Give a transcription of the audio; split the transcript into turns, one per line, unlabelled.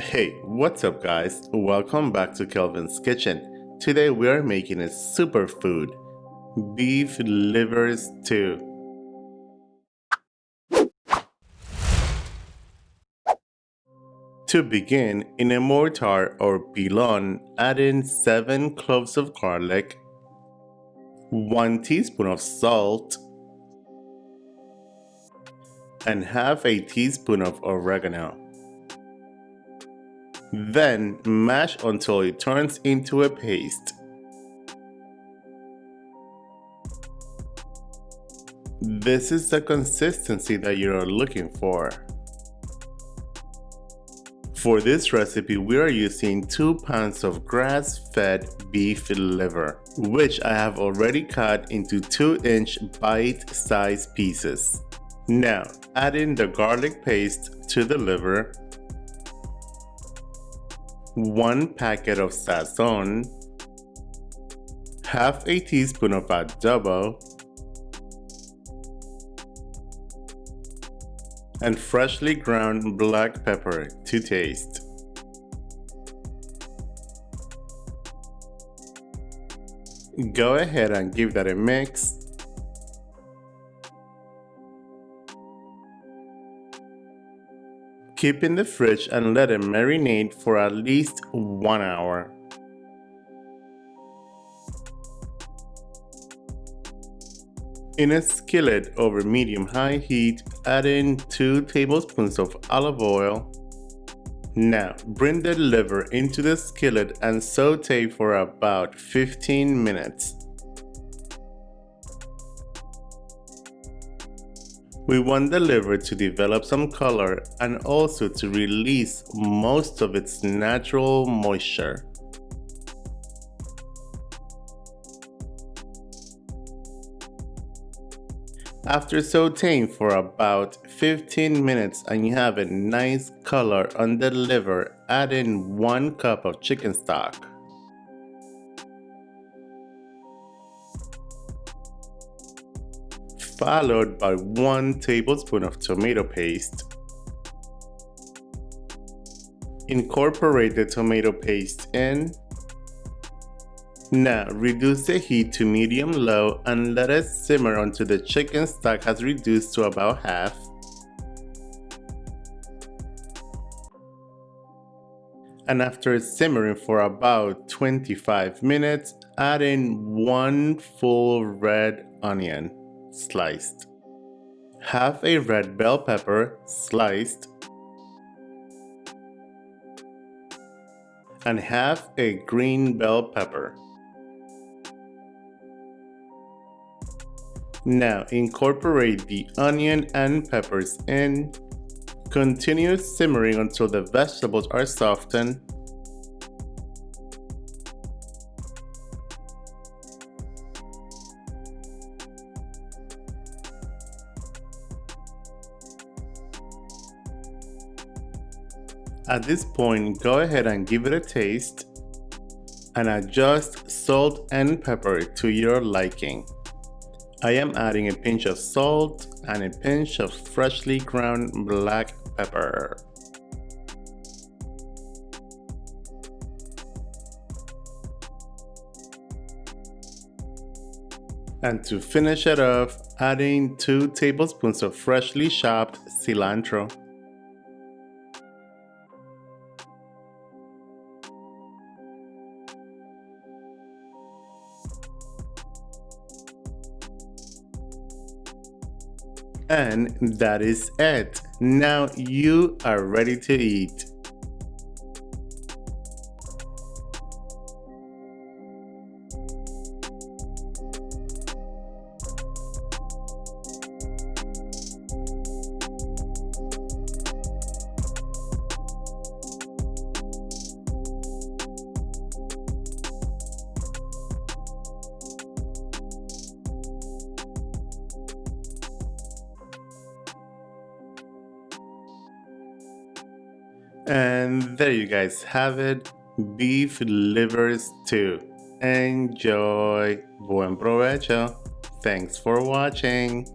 Hey, what's up guys? Welcome back to Kelvin's Kitchen. Today we are making a superfood, beef liver stew. To begin, in a mortar or pilon, add in 7 cloves of garlic, 1 teaspoon of salt, and half a teaspoon of oregano. Then mash until it turns into a paste. This is the consistency that you are looking for. For this recipe, we are using 2 pounds of grass-fed beef liver, which I have already cut into 2-inch bite-sized pieces. Now, add in the garlic paste to the liver, 1 packet of sazón, half a teaspoon of adobo, and freshly ground black pepper to taste. Go ahead and give that a mix. Keep in the fridge and let it marinate for at least 1 hour. In a skillet over medium-high heat, add in 2 tablespoons of olive oil. Now, bring the liver into the skillet and sauté for about 15 minutes. We want the liver to develop some color and also to release most of its natural moisture. After sauteing for about 15 minutes and you have a nice color on the liver, add in 1 cup of chicken stock. Followed by 1 tablespoon of tomato paste. Incorporate the tomato paste in. Now reduce the heat to medium-low and let it simmer until the chicken stock has reduced to about half. And after simmering for about 25 minutes, add in 1 full red onion, sliced, half a red bell pepper, sliced, and half a green bell pepper. Now incorporate the onion and peppers in. Continue simmering until the vegetables are softened. At this point, go ahead and give it a taste and adjust salt and pepper to your liking. I am adding a pinch of salt and a pinch of freshly ground black pepper. And to finish it off, adding 2 tablespoons of freshly chopped cilantro. And that is it. Now you are ready to eat. And there you guys have it, beef liver stew. Enjoy. Buen provecho. Thanks for watching.